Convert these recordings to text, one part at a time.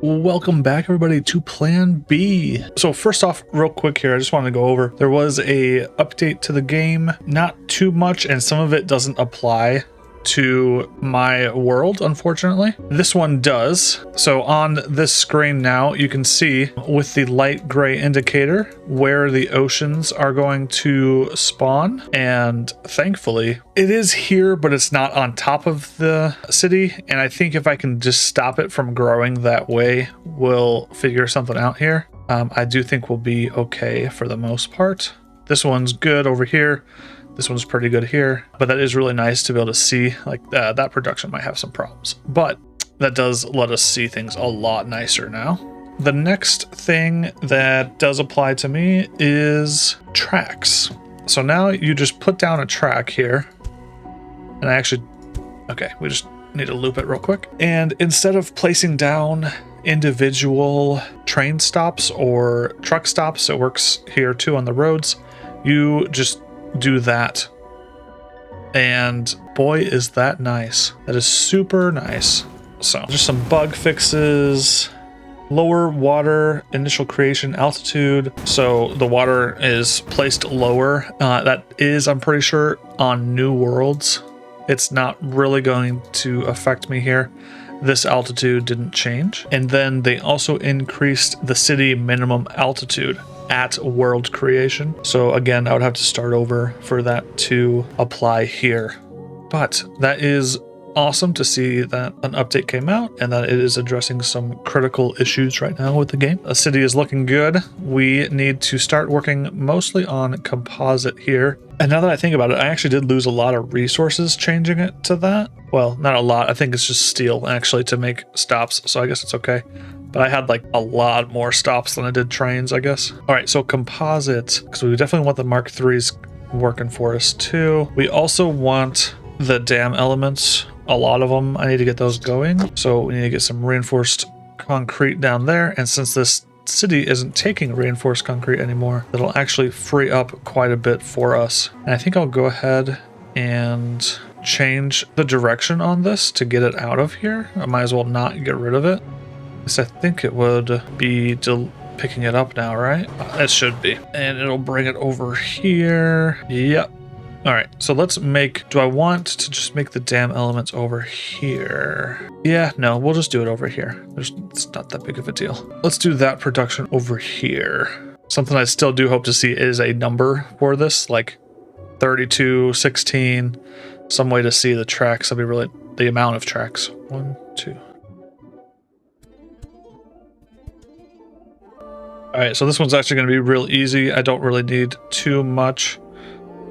Welcome back, everybody, to Plan B. So first off, real quick here, I just want to go over, there was a update to the game, not too much, and some of it doesn't apply to my world, unfortunately. This one does. So on this screen now, you can see with the light gray indicator where the oceans are going to spawn. And thankfully, it is here, but it's not on top of the city. And I think if I can just stop it from growing that way, we'll figure something out here. I do think we'll be okay for the most part. This one's good over here. This one's pretty good here, but that is really nice to be able to see. Like that production might have some problems, but that does let us see things a lot nicer now. The next thing that does apply to me is tracks. So now you just put down a track here, and okay, we just need to loop it real quick. And instead of placing down individual train stops or truck stops, it works here too on the roads, you just do that, and boy is that nice. That is super nice. So just some bug fixes. Lower water initial creation altitude, so the water is placed lower. That is, I'm pretty sure, on new worlds. It's not really going to affect me here. This altitude didn't change. And then they also increased the city minimum altitude at world creation. So again, I would have to start over for that to apply here. But that is awesome to see that an update came out and that it is addressing some critical issues right now with the game. The city is looking good. We need to start working mostly on composite here. And now that I think about it, I actually did lose a lot of resources changing it to that. Well, not a lot. I think it's just steel actually to make stops. So I guess it's okay. But I had like a lot more stops than I did trains, I guess. All right, so composite, because we definitely want the Mark IIIs working for us too. We also want the dam elements, a lot of them. I need to get those going. So we need to get some reinforced concrete down there. And since this city isn't taking reinforced concrete anymore, that'll actually free up quite a bit for us. And I think I'll go ahead and change the direction on this to get it out of here. I might as well not get rid of it. I think it would be picking it up now, right? It should be. And it'll bring it over here. Yep. All right, so let's do I want to just make the dam elements over here? Yeah, no, we'll just do it over here. It's not that big of a deal. Let's do that production over here. Something I still do hope to see is a number for this, like 32, 16, some way to see the tracks. That'd be really the amount of tracks. 1, 2. All right, so this one's actually going to be real easy. I don't really need too much.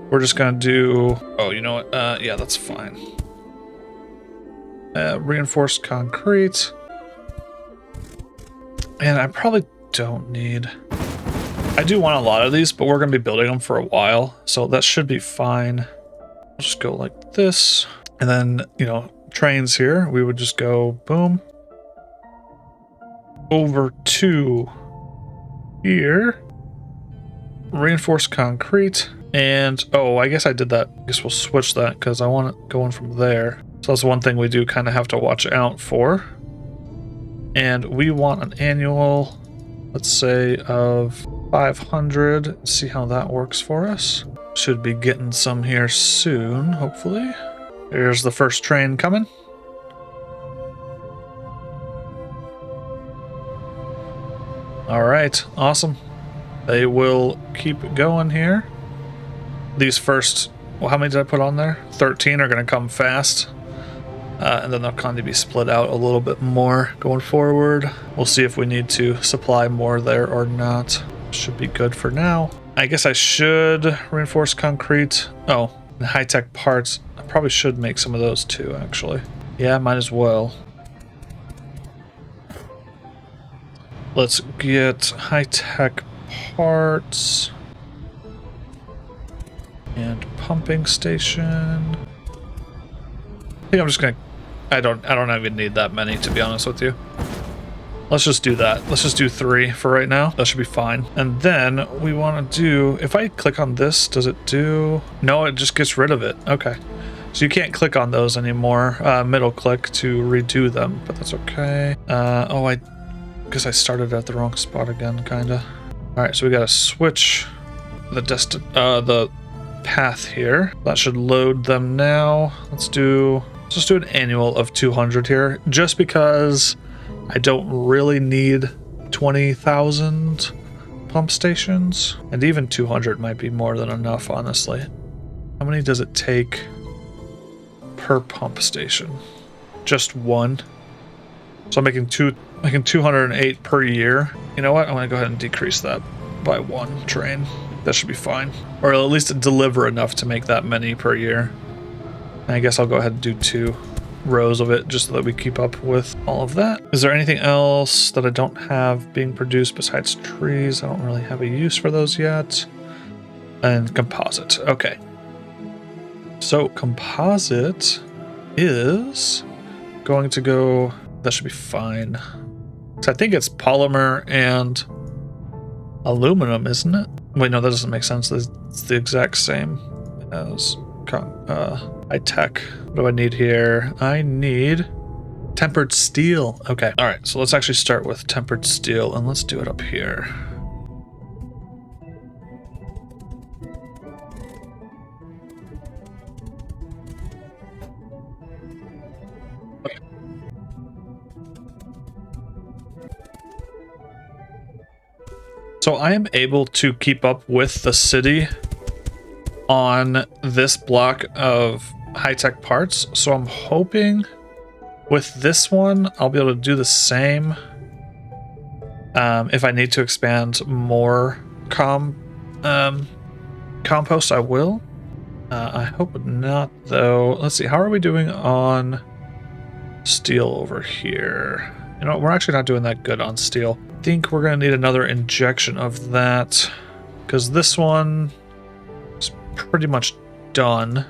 We're just going to do... Oh, you know what? Yeah, that's fine. Reinforced concrete. And I probably don't need... I do want a lot of these, but we're going to be building them for a while. So that should be fine. I'll just go like this. And then, you know, trains here. We would just go boom. Over to... here, reinforced concrete, and oh, I guess I did that. I guess we'll switch that because I want it going from there. So that's one thing we do kind of have to watch out for. And we want an annual, let's say, of 500. See how that works for us. Should be getting some here soon, hopefully. Here's the first train coming. All right, awesome. They will keep going here. These first, well, how many did I put on there? 13 are going to come fast. And then they'll kind of be split out a little bit more going forward. We'll see if we need to supply more there or not. Should be good for now. I guess I should reinforce concrete. Oh, and high-tech parts. I probably should make some of those too, actually. Yeah, might as well. Let's get high-tech parts and pumping station. I think I'm just gonna. I don't even need that many, to be honest with you. Let's just do that. Let's just do 3 for right now. That should be fine. And then we want to do. If I click on this, does it do? No, it just gets rid of it. Okay. So you can't click on those anymore. Middle click to redo them, but that's okay. Oh, I Guess I started at the wrong spot again, kinda. All right, so we gotta switch the path here. That should load them now. Let's just do an annual of 200 here, just because I don't really need 20,000 pump stations, and even 200 might be more than enough, honestly. How many does it take per pump station? Just one. So I'm making 208 per year. You know what? I'm gonna go ahead and decrease that by one train. That should be fine, or at least deliver enough to make that many per year. And I guess I'll go ahead and do 2 rows of it just so that we keep up with all of that. Is there anything else that I don't have being produced besides trees? I don't really have a use for those yet. And composite. Okay. So composite is going to go, that should be fine. So I think it's polymer and aluminum, isn't it? Wait, no, that doesn't make sense. It's the exact same as high tech. What do I need here? I need tempered steel. Okay. All right. So let's actually start with tempered steel, and let's do it up here. Okay. So I am able to keep up with the city on this block of high-tech parts, so I'm hoping with this one I'll be able to do the same. If I need to expand more compost, I will. I hope not, though. Let's see, how are we doing on steel over here? You know, we're actually not doing that good on steel. I think we're going to need another injection of that, because this one is pretty much done.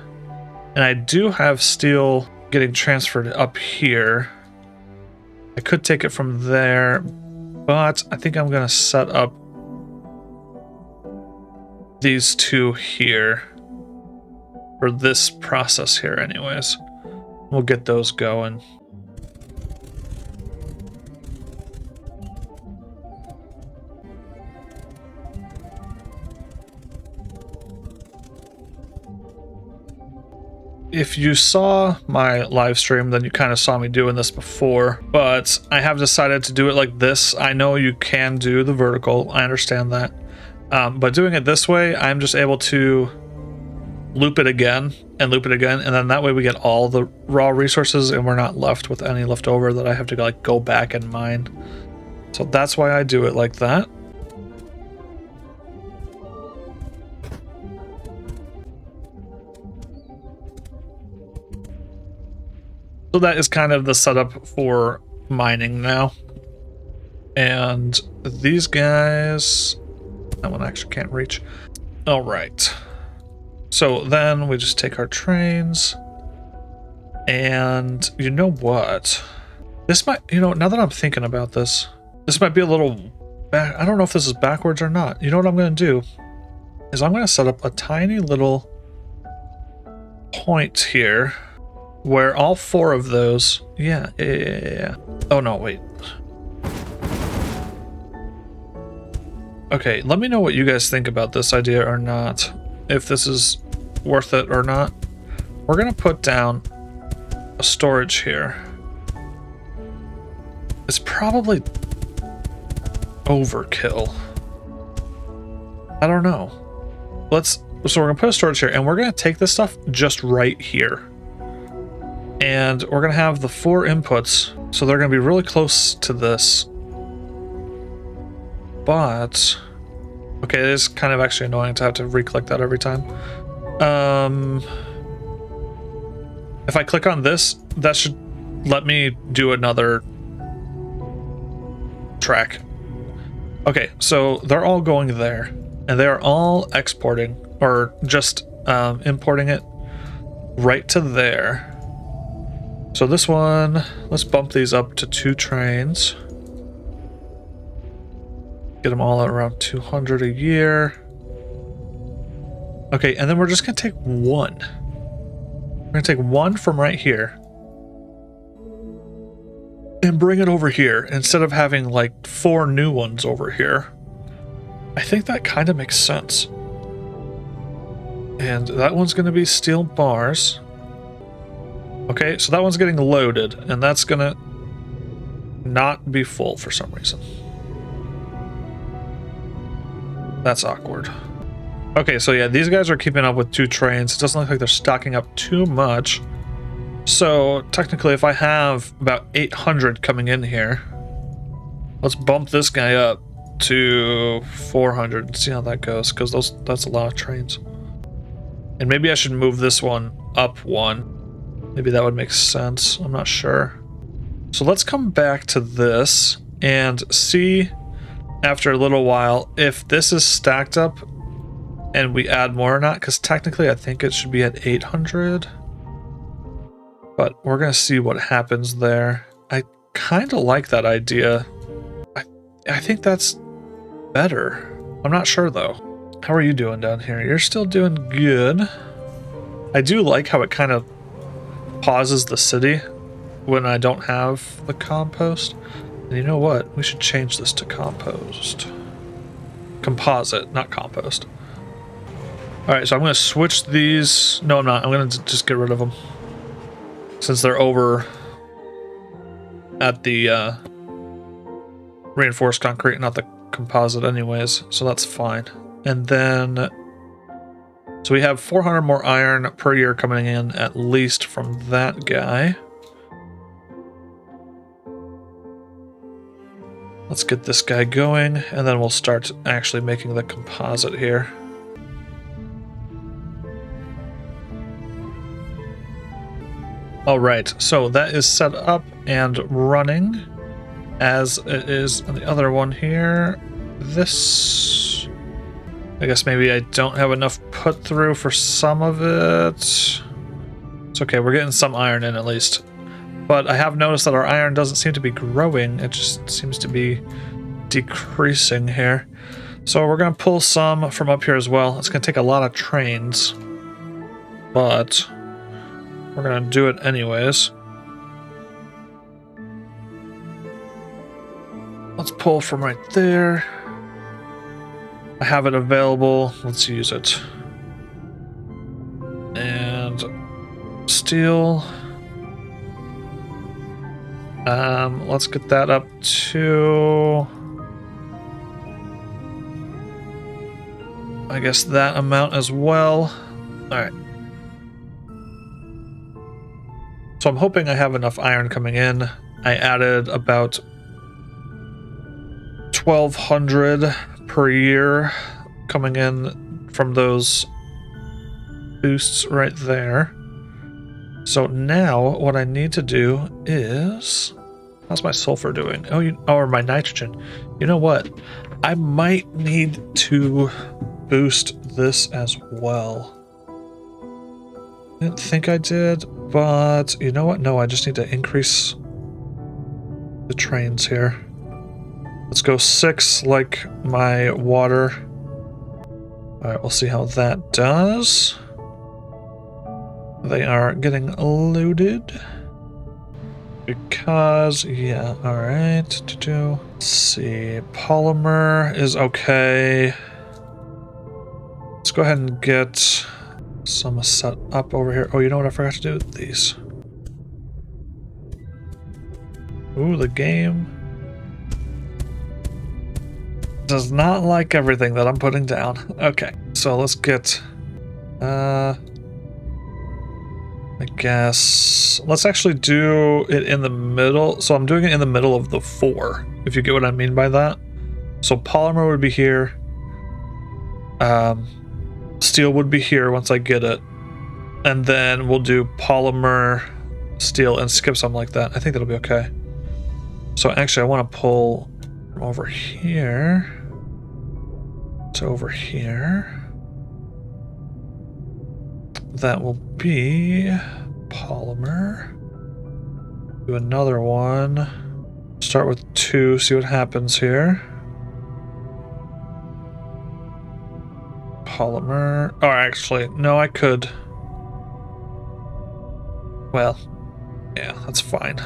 And I do have steel getting transferred up here. I could take it from there, but I think I'm going to set up these 2 here for this process here anyways. We'll get those going. If you saw my live stream, then you kind of saw me doing this before, but I have decided to do it like this. I know you can do the vertical, I understand that, but doing it this way, I'm just able to loop it again, and then that way we get all the raw resources and we're not left with any left over that I have to like go back and mine. So that's why I do it like that. So that is kind of the setup for mining now. And these guys, that one actually can't reach. All right. So then we just take our trains. And you know what? This might, you know, now that I'm thinking about this, this might be a little back. I don't know if this is backwards or not. You know what I'm going to do is I'm going to set up a tiny little point here where all 4 of those, yeah. Oh no, wait. Okay, let me know what you guys think about this idea or not. If this is worth it or not. We're gonna put down a storage here. It's probably overkill. I don't know. So we're gonna put a storage here, and we're gonna take this stuff just right here. And we're going to have the 4 inputs, so they're going to be really close to this. But, okay, it is kind of actually annoying to have to re-click that every time. If I click on this, that should let me do another track. Okay, so they're all going there, and they are all exporting, or just importing it right to there. So this one, let's bump these up to 2 trains. Get them all at around 200 a year. Okay, and then we're just gonna take 1. We're gonna take 1 from right here. and bring it over here instead of having like 4 new ones over here. I think that kind of makes sense. And that one's going to be steel bars. Okay, so that one's getting loaded, and that's going to not be full for some reason. That's awkward. Okay, so yeah, these guys are keeping up with 2 trains. It doesn't look like they're stocking up too much. So technically, if I have about 800 coming in here, let's bump this guy up to 400 and see how that goes, because that's a lot of trains. And maybe I should move this one up 1. Maybe that would make sense. I'm not sure. So let's come back to this and see after a little while if this is stacked up and we add more or not, because technically I think it should be at 800. But we're going to see what happens there. I kind of like that idea. I think that's better. I'm not sure though. How are you doing down here? You're still doing good. I do like how it kind of pauses the city when I don't have the compost. And you know what? We should change this to compost. Composite, not compost. Alright, so I'm going to switch these. No, I'm not. I'm going to just get rid of them, since they're over at the reinforced concrete, not the composite anyways, so that's fine. And then, so we have 400 more iron per year coming in at least from that guy. Let's get this guy going, and then we'll start actually making the composite here. Alright, so that is set up and running as it is on the other one here. This, I guess maybe I don't have enough put through for some of it. It's okay, we're getting some iron in at least. But I have noticed that our iron doesn't seem to be growing, it just seems to be decreasing here. So we're going to pull some from up here as well. It's going to take a lot of trains, but we're going to do it anyways. Let's pull from right there. I have it available. Let's use it. And steel. Let's get that up to, I guess, that amount as well. All right. So I'm hoping I have enough iron coming in. I added about 1,200 per year coming in from those boosts right there. So now what I need to do is, how's my sulfur doing? Oh, or my nitrogen. You know what? I might need to boost this as well. I didn't think I did, but you know what? No, I just need to increase the trains here. Let's go 6 like my water. Alright, we'll see how that does. They are getting loaded. Because, yeah, alright. Let's see. Polymer is okay. Let's go ahead and get some set up over here. Oh, you know what I forgot to do with these? Ooh, the game does not like everything that I'm putting down. Okay, so let's get, I guess, let's actually do it in the middle. So I'm doing it in the middle of the 4, if you get what I mean by that. So polymer would be here. Steel would be here once I get it. And then we'll do polymer, steel, and skip something like that. I think that'll be okay. So actually I want to pull from over here to over here. That will be polymer. Do another one. Start with 2, see what happens here. Polymer. Oh, actually, no, I could. Well, yeah, that's fine.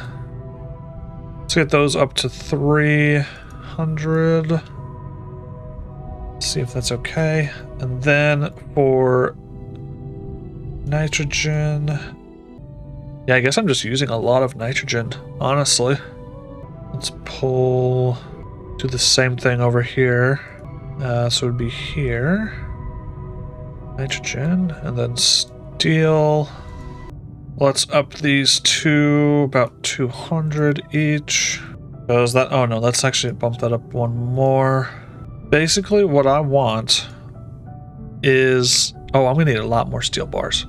Let's get those up to 300. See if that's okay. And then for nitrogen, yeah, I guess I'm just using a lot of nitrogen, honestly. Let's pull, do the same thing over here. So it would be here, nitrogen, and then steel. Let's up these to about 200 each. Is that, oh no, let's actually bump that up one more. Basically what I want is, oh, I'm gonna need a lot more steel bars.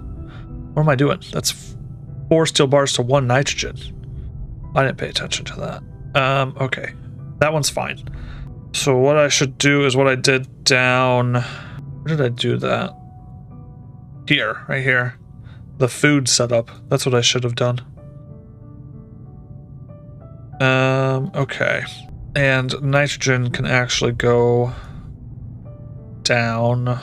What am I doing? That's 4 steel bars to 1 nitrogen. I didn't pay attention to that. Okay, that one's fine. So what I should do is what I did down, where did I do that? Here, right here. The food setup. That's what I should have done. Okay. And nitrogen can actually go down.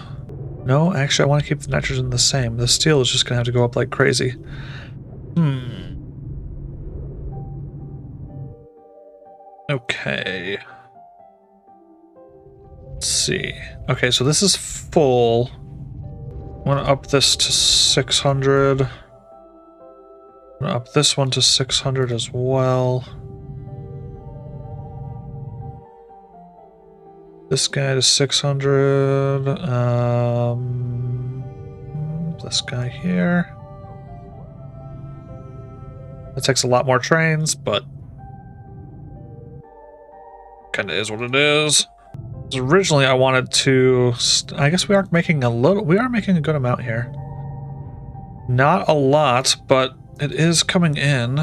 No, actually I want to keep the nitrogen the same. The steel is just gonna have to go up like crazy. Okay. Let's see. Okay, so this is full. I want to up this to 600. I'm gonna up this one to 600 as well. This guy to 600. This guy here. That takes a lot more trains, but kind of is what it is. Originally, I wanted to. I guess we are making a little. We are making a good amount here. Not a lot, but it is coming in.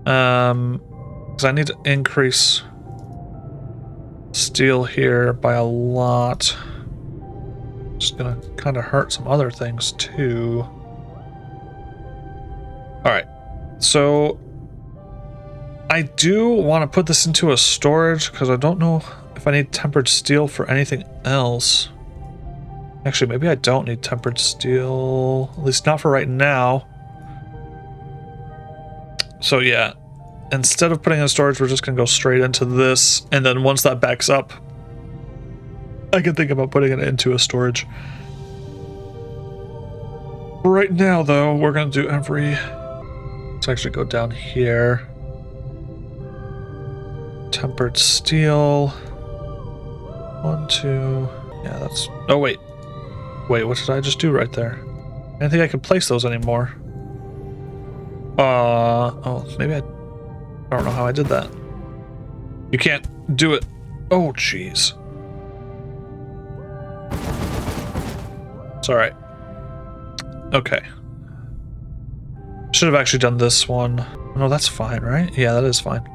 Because I need to increase steel here by a lot. Just gonna kind of hurt some other things too. All right, so I do want to put this into a storage because I don't know if I need tempered steel for anything else. Actually, maybe I don't need tempered steel, at least not for right now. So yeah, instead of putting it in storage, we're just gonna go straight into this, and then once that backs up, I can think about putting it into a storage. Right now, though, we're gonna do every. Let's actually go down here. Tempered steel. 1, 2. Yeah, that's. Oh wait, what did I just do right there? I don't think I can place those anymore. Oh, maybe I don't know how I did that. You can't do it. Oh, jeez. It's all right. Okay. Should have actually done this one. No, that's fine, right? Yeah, that is fine.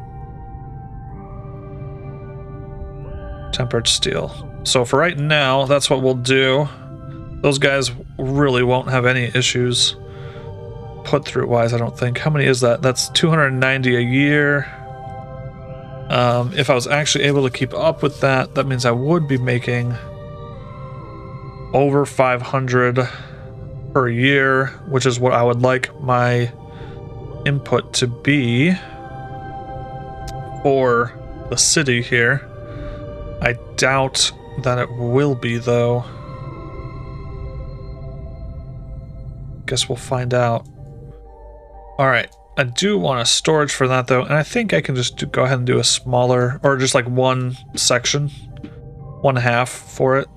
Tempered steel. So for right now, that's what we'll do. Those guys really won't have any issues put through wise, I don't think. How many is that? That's 290 a year. If I was actually able to keep up with that, that means I would be making over 500 per year, which is what I would like my input to be for the city here. I doubt that it will be, though. Guess we'll find out. Alright, I do want a storage for that, though, and I think I can just go ahead and do a smaller, or just like one section, 1/2 for it.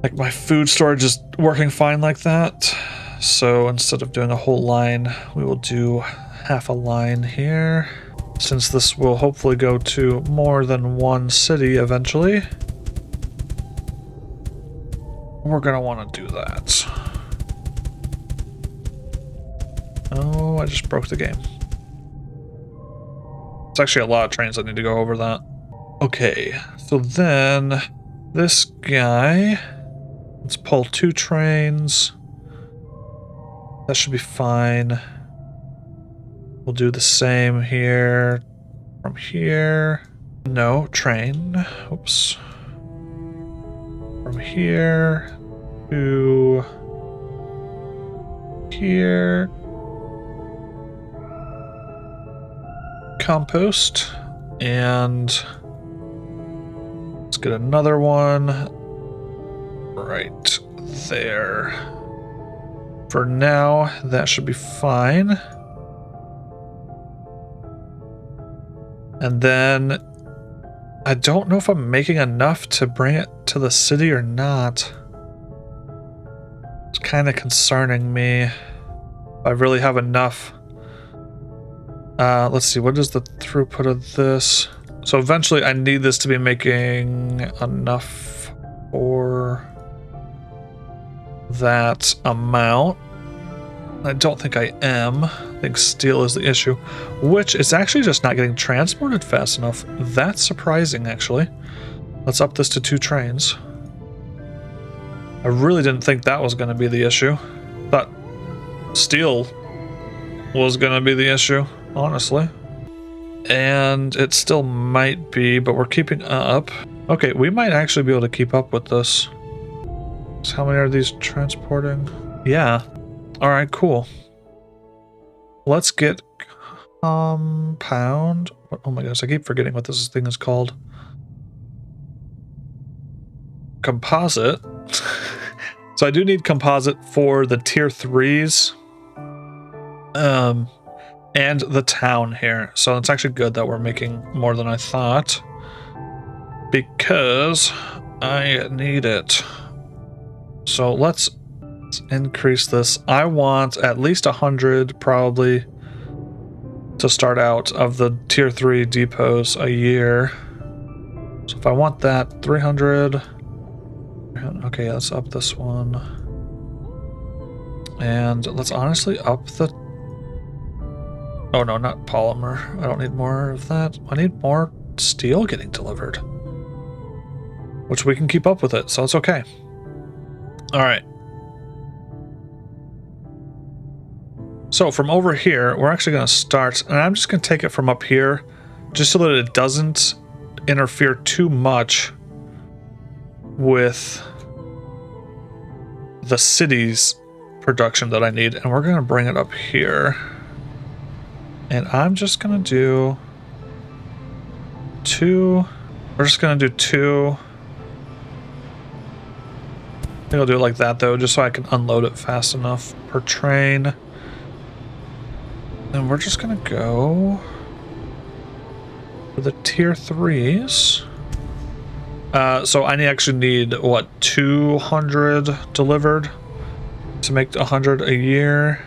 Like my food storage is working fine like that. So instead of doing a whole line, we will do half a line here. Since this will hopefully go to more than one city eventually, we're gonna want to do that. Oh, I just broke the game. It's actually a lot of trains. I need to go over that. Okay, so then this guy, let's pull 2 trains. That should be fine. We'll do the same here. From here. No, train. Oops. From here to here. compost, and let's get another one right there. For now, that should be fine. And then I don't know if I'm making enough to bring it to the city or not. It's kind of concerning me. I really have enough. Let's see, what is the throughput of this? So eventually I need this to be making enough for that amount. I don't think I am. I think steel is the issue, which is actually just not getting transported fast enough. That's surprising, actually. Let's up this to 2 trains. I really didn't think that was going to be the issue. Thought steel was going to be the issue, honestly. And it still might be, but we're keeping up. Okay, we might actually be able to keep up with this. So how many are these transporting? Yeah. All right, cool. Let's get compound. Oh my gosh, I keep forgetting what this thing is called. Composite. So I do need composite for the tier 3s. And the town here. So it's actually good that we're making more than I thought, because I need it. So let's increase this. I want at least 100 probably to start out of the tier 3 depots a year. So if I want that, 300. Okay, let's up this one. And let's honestly up the... Oh no, not polymer. I don't need more of that. I need more steel getting delivered, which we can keep up with it, so it's okay. All right. So from over here, we're actually going to start, and I'm just going to take it from up here, just so that it doesn't interfere too much with the city's production that I need, and we're going to bring it up here. And I'm just going to do 2. We're just going to do 2. I think I'll do it like that, though, just so I can unload it fast enough per train. And we're just going to go for the tier 3s. So I actually need, what, 200 delivered to make 100 a year.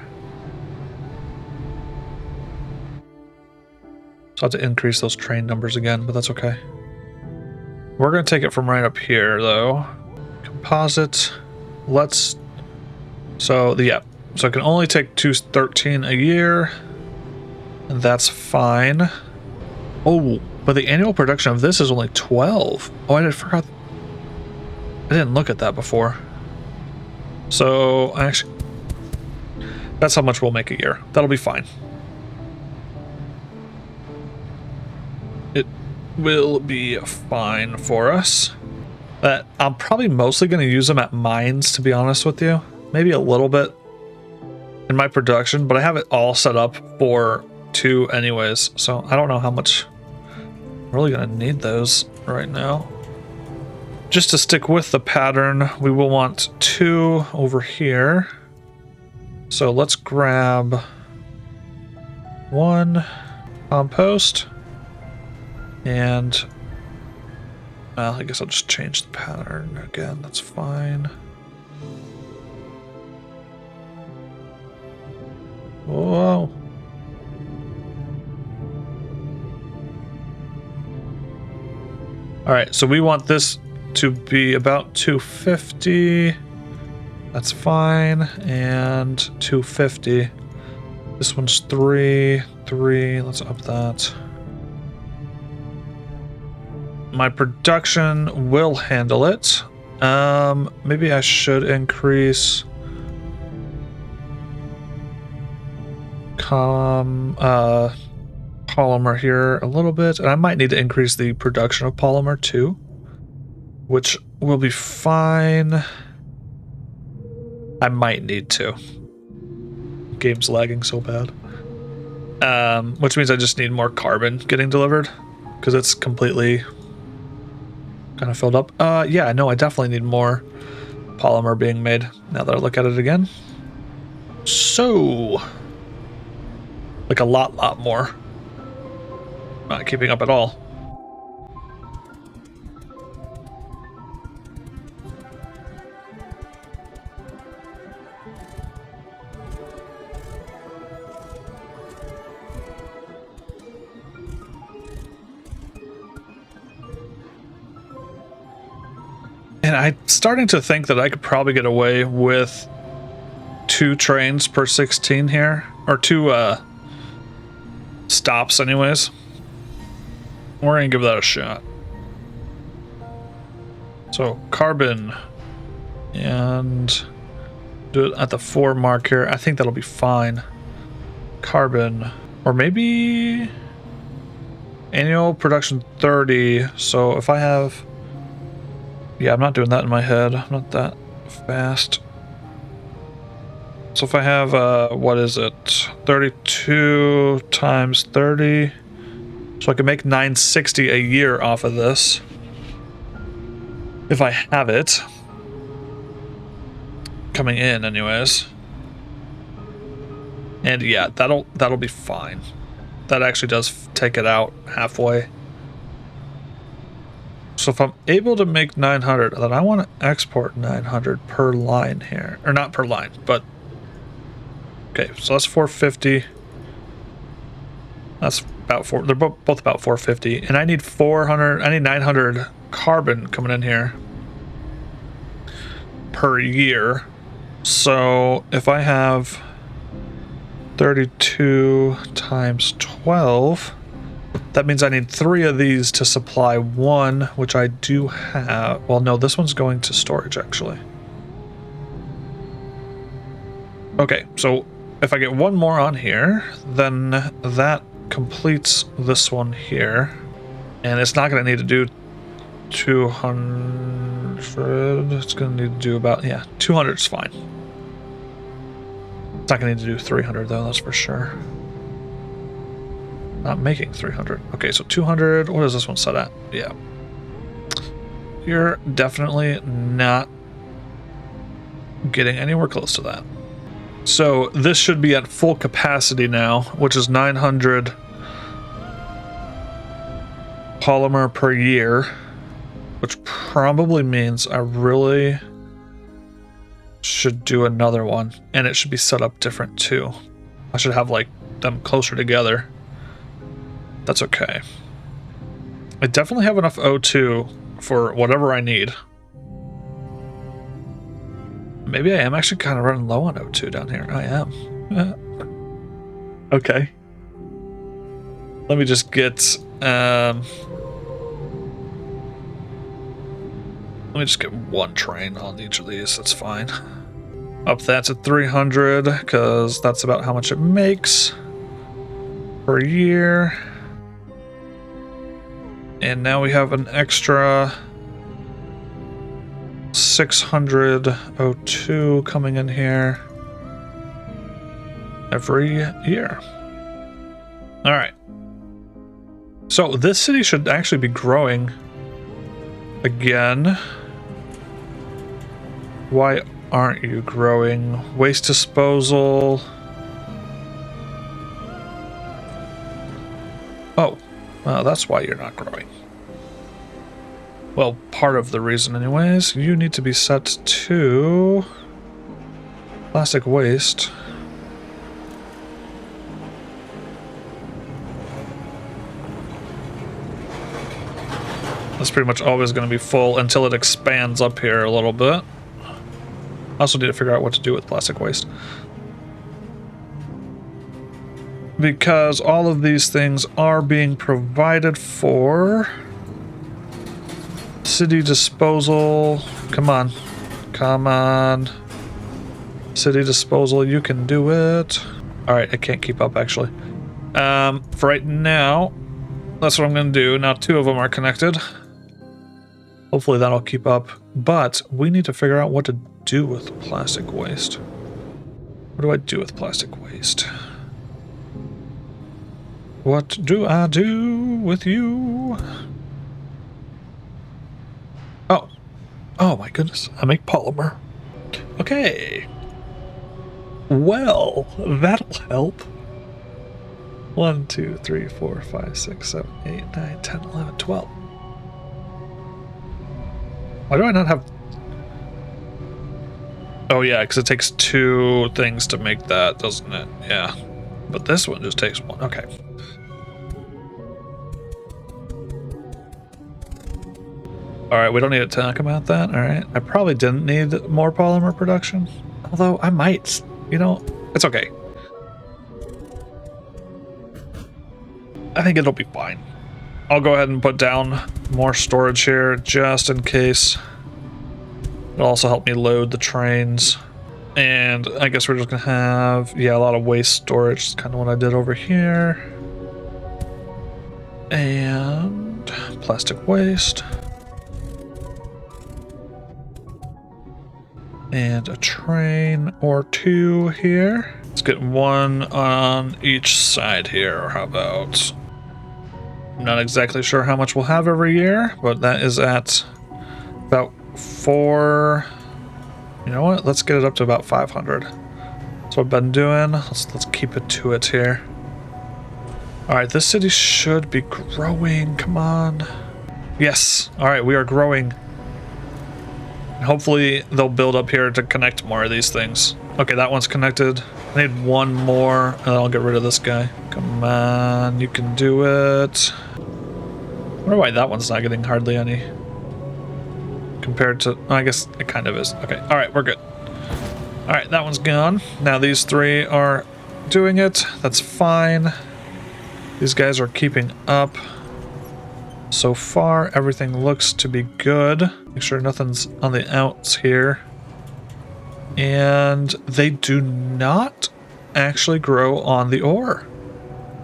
So I have to increase those train numbers again, but that's okay. We're going to take it from right up here, though. Composite. Let's... So, yeah. So I can only take 213 a year. And that's fine. Oh, but the annual production of this is only 12. Oh, I forgot. I didn't look at that before. So, actually... That's how much we'll make a year. That'll be fine. It will be fine for us. But I'm probably mostly going to use them at mines, to be honest with you. Maybe a little bit in my production, but I have it all set up for 2 anyways. So I don't know how much I'm really going to need those right now. Just to stick with the pattern, we will want 2 over here. So let's grab 1 compost. And, well, I guess I'll just change the pattern again. That's fine. Whoa. All right, so we want this to be about 250. That's fine. And 250. This one's 3. Let's up that. My production will handle it. Maybe I should increase polymer here a little bit, and I might need to increase the production of polymer too, which will be fine. I might need to. Game's lagging so bad. which means I just need more carbon getting delivered because it's completely kind of filled up. Yeah, no, I definitely need more polymer being made now that I look at it again. So, like a lot more. Not keeping up at all. And I'm starting to think that I could probably get away with 2 trains per 16 here, or 2 stops anyways. We're gonna give that a shot. So carbon, and do it at the 4 mark here. I think that'll be fine. Carbon, or maybe annual production 30. So if I have, yeah, I'm not doing that in my head. I'm not that fast. So if I have, what is it? 32 times 30. So I can make 960 a year off of this. If I have it. Coming in anyways. And yeah, that'll be fine. That actually does take it out halfway. So if I'm able to make 900, then I want to export 900 per line here. Or not per line, but... Okay, so that's 450. That's about 4... They're both about 450. And I need 400... I need 900 carbon coming in here. Per year. So if I have 32 times 12... That means I need 3 of these to supply 1, which I do have. Well, no, this one's going to storage, actually. Okay, so if I get 1 more on here, then that completes this one here. And it's not going to need to do 200. It's going to need to do about, yeah, 200 is fine. It's not going to need to do 300, though, that's for sure. Not making 300. Okay, so 200. What is this one set at? Yeah. You're definitely not getting anywhere close to that. So this should be at full capacity now, which is 900 polymer per year, which probably means I really should do another one, and it should be set up different too. I should have like them closer together. That's okay. I definitely have enough O2 for whatever I need. Maybe I am actually kind of running low on O2 down here. I am. Okay. Let me just get... let me just get 1 train on each of these. That's fine. Up that's at 300, because that's about how much it makes per year. And now we have an extra 600 O2 coming in here every year. All right. So this city should actually be growing again. Why aren't you growing? Waste disposal. Oh. Well, that's why you're not growing. Well, part of the reason anyways. You need to be set to plastic waste. That's pretty much always going to be full until it expands up here a little bit. I also need to figure out what to do with plastic waste. Because all of these things are being provided for. City disposal. Come on. Come on. City disposal, you can do it. Alright, I can't keep up actually. For right now, that's what I'm going to do. Now 2 of them are connected. Hopefully that'll keep up. But we need to figure out what to do with plastic waste. What do I do with plastic waste? What do I do with you? Oh. Oh my goodness. I make polymer. Okay. Well, that'll help. 1, 2, 3, 4, 5, 6, 7, 8, 9, 10, 11, 12. Why do I not have... Oh yeah, because it takes 2 things to make that, doesn't it? Yeah. But this one just takes 1. Okay. Alright, we don't need to talk about that. Alright. I probably didn't need more polymer production. Although I might. You know, it's okay. I think it'll be fine. I'll go ahead and put down more storage here just in case. It'll also help me load the trains. And I guess we're just gonna have, yeah, a lot of waste storage. It's kind of what I did over here. And plastic waste. And a train or 2 here. Let's get 1 on each side here. Or how about... I'm not exactly sure how much we'll have every year, but that is at about 4... You know what? Let's get it up to about 500. That's what I've been doing. Let's keep it to it here. Alright, this city should be growing. Come on. Yes. Alright, we are growing. Hopefully they'll build up here to connect more of these things. Okay, that one's connected. I need 1 more, and then I'll get rid of this guy. Come on, you can do it. I wonder why that one's not getting hardly any. Compared to... I guess it kind of is. Okay, alright, we're good. Alright, that one's gone. Now these 3 are doing it. That's fine. These guys are keeping up. So far, everything looks to be good. Make sure nothing's on the outs here. And they do not actually grow on the ore.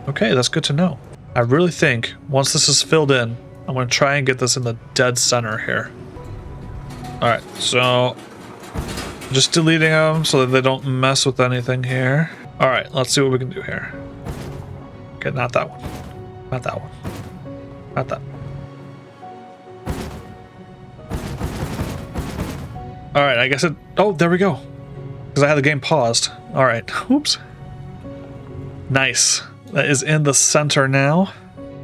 Okay, that's good to know. I really think once this is filled in, I'm going to try and get this in the dead center here. Alright, so just deleting them so that they don't mess with anything here. Alright, let's see what we can do here. Okay, not that one. Not that one. Not that one. Alright, I guess it... Oh, there we go. Because I had the game paused. Alright, oops. Nice. That is in the center now.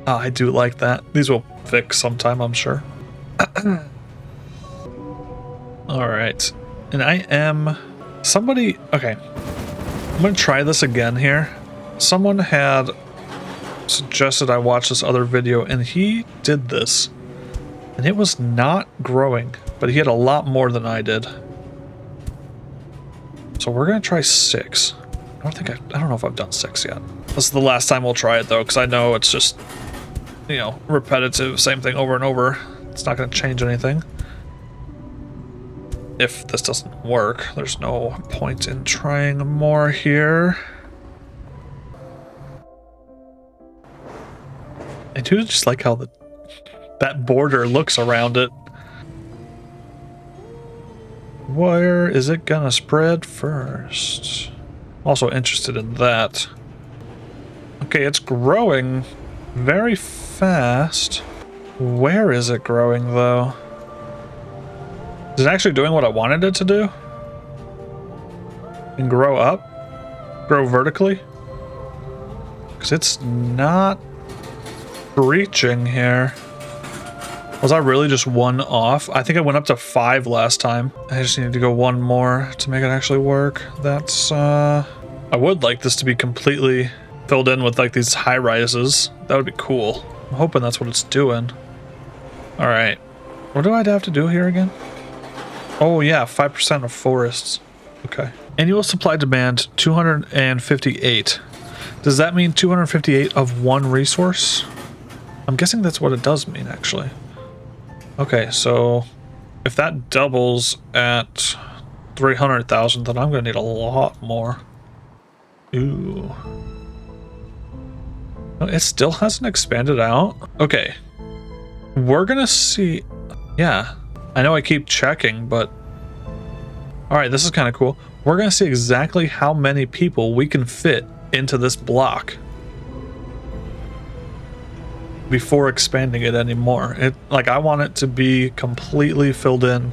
Oh, I do like that. These will fix sometime, I'm sure. Alright. And I am... Somebody... Okay. I'm going to try this again here. Someone had suggested I watch this other video, and he did this. And it was not growing. But he had a lot more than I did. So we're going to try 6. I don't know if I've done 6 yet. This is the last time we'll try it though, because I know it's just, you know, repetitive, same thing over and over. It's not going to change anything. If this doesn't work, there's no point in trying more here. I do just like how that border looks around it. Where is it gonna spread first? Also interested in that. Okay, it's growing very fast. Where is it growing though? Is it actually doing what I wanted it to do? And grow up? Grow vertically? Because it's not reaching here. Was I really just 1 off? I think I went up to 5 last time. I just need to go 1 more to make it actually work. That's, I would like this to be completely filled in with like these high rises. That would be cool. I'm hoping that's what it's doing. All right. What do I have to do here again? Oh yeah, 5% of forests. Okay. Annual supply demand 258. Does that mean 258 of 1 resource? I'm guessing that's what it does mean actually. Okay, so if that doubles at 300,000, then I'm going to need a lot more. Ooh. No, it still hasn't expanded out. Okay. We're going to see... Yeah. I know I keep checking, but... Alright, this is kind of cool. We're going to see exactly how many people we can fit into this block. before expanding it anymore. Like, I want it to be completely filled in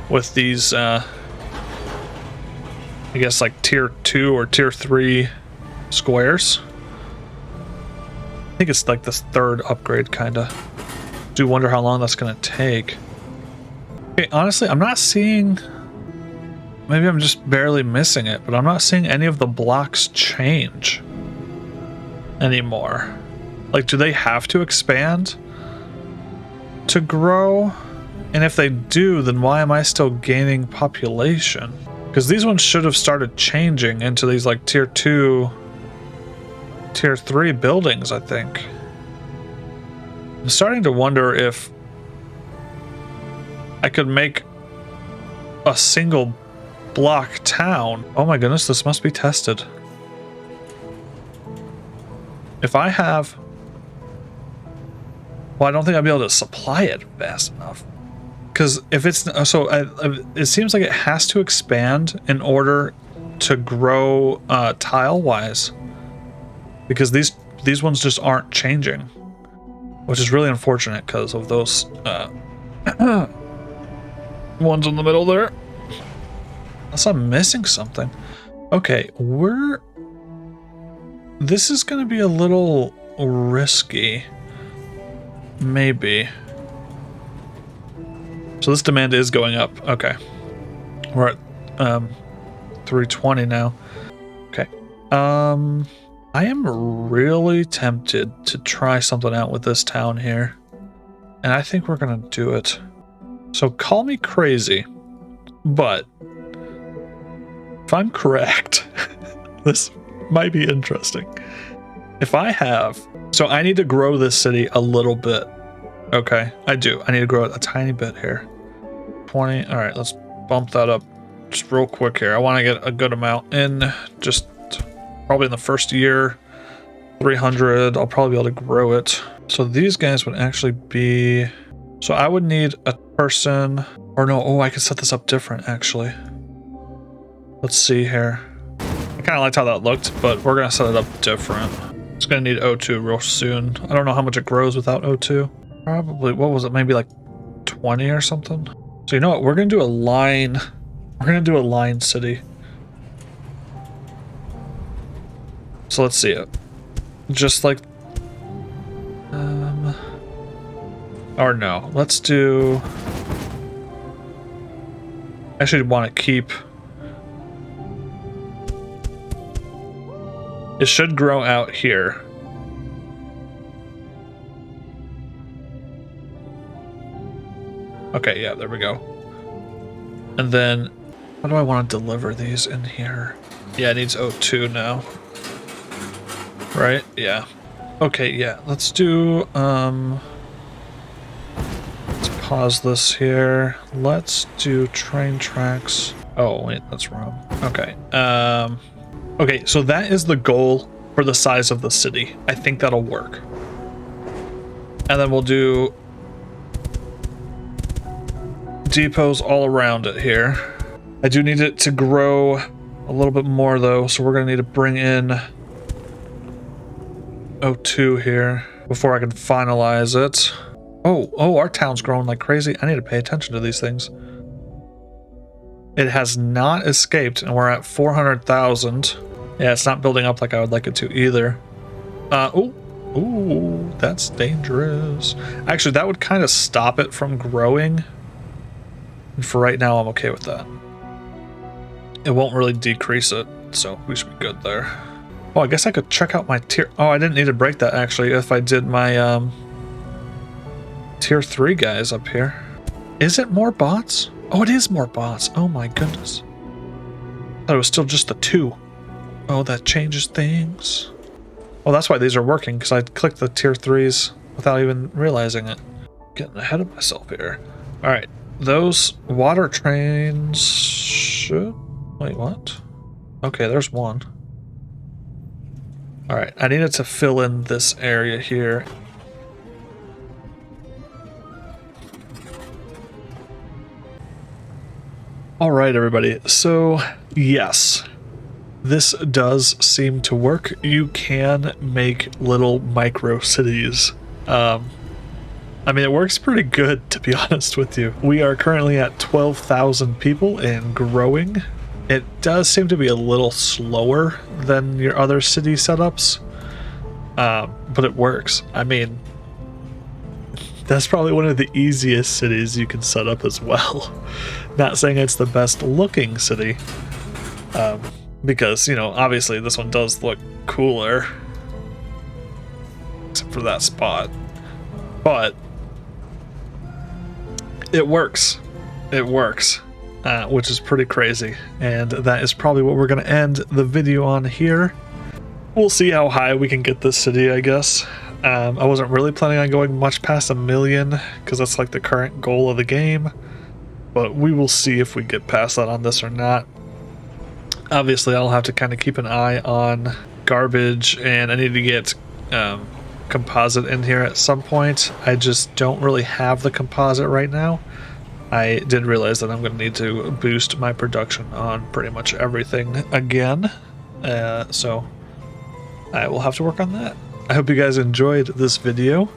with these, I guess like tier 2 or tier 3 squares. I think it's like this third upgrade, kinda. Do wonder how long that's gonna take. Okay, honestly, I'm not seeing... Maybe I'm just barely missing it, but I'm not seeing any of the blocks change anymore. Like, do they have to expand to grow? And if they do, then why am I still gaining population? Because these ones should have started changing into these like tier 2, tier 3 buildings, I think. I'm starting to wonder if I could make a single block town. Oh my goodness, this must be tested. If I have... Well, I don't think I'll be able to supply it fast enough. Because if it's... So it seems like it has to expand in order to grow tile-wise. Because these ones just aren't changing. Which is really unfortunate because of those ones in the middle there. Unless I'm missing something. Okay, this is going to be a little risky. Maybe. So this demand is going up. Okay. We're at 320 now. Okay. I am really tempted to try something out with this town here. And I think we're going to do it. So call me crazy, but if I'm correct, this might be interesting. If I have... So I need to grow this city a little bit. Okay, I do. I need to grow it a tiny bit here. 20. All right, let's bump that up just real quick here. I want to get a good amount in just probably in the first year. 300. I'll probably be able to grow it. So these guys would actually be... So I would need a person... Or no, oh, I could set this up different, actually. Let's see here. I kind of liked how that looked, but we're going to set it up different. It's going to need O2 real soon. I don't know how much it grows without O2. Probably, what was it? Maybe like 20 or something? So you know what? We're going to do a line. We're going to do a line city. So let's see it. Just like... Or no. Let's do... I actually want to keep... It should grow out here. Okay, yeah, there we go. And then, how do I want to deliver these in here? Yeah, it needs O2 now. Right? Yeah. Okay, yeah, let's do, let's pause this here. Let's do train tracks. Oh, wait, that's wrong. Okay, okay, so that is the goal for the size of the city. I think that'll work. And then we'll do depots all around it here. I do need it to grow a little bit more though, so we're gonna need to bring in O2 here before I can finalize it. Oh, our town's growing like crazy. I need to pay attention to these things. It has not escaped, and we're at 400,000. Yeah, it's not building up like I would like it to either. Ooh, that's dangerous. Actually, that would kind of stop it from growing. And for right now, I'm okay with that. It won't really decrease it, so we should be good there. Oh, I guess I could check out my tier... Oh, I didn't need to break that, actually, if I did my, tier 3 guys up here. Is it more bots? Oh, it is more bots. Oh my goodness. I thought it was still just the 2. Oh, that changes things. Oh, that's why these are working, because I clicked the tier 3s without even realizing it. Getting ahead of myself here. Alright, those water trains should... Wait, what? Okay, there's one. Alright, I needed to fill in this area here. Alright, everybody. So, yes. This does seem to work. You can make little micro cities I mean, it works pretty good, to be honest with you. We are currently at 12,000 people and growing. It does seem to be a little slower than your other city setups, but it works. I mean, that's probably one of the easiest cities you can set up as well. Not saying it's the best looking city, because, you know, obviously this one does look cooler, except for that spot, but it works. It works, which is pretty crazy, and that is probably what we're going to end the video on here. We'll see how high we can get this city, I guess. I wasn't really planning on going much past 1 million, because that's like the current goal of the game, but we will see if we get past that on this or not. Obviously, I'll have to kind of keep an eye on garbage, and I need to get composite in here at some point. I just don't really have the composite right now. I did realize that I'm going to need to boost my production on pretty much everything again, so I will have to work on that. I hope you guys enjoyed this video.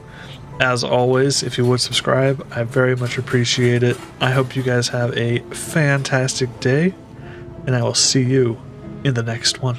As always, if you would subscribe, I very much appreciate it. I hope you guys have a fantastic day, and I will see you in the next one.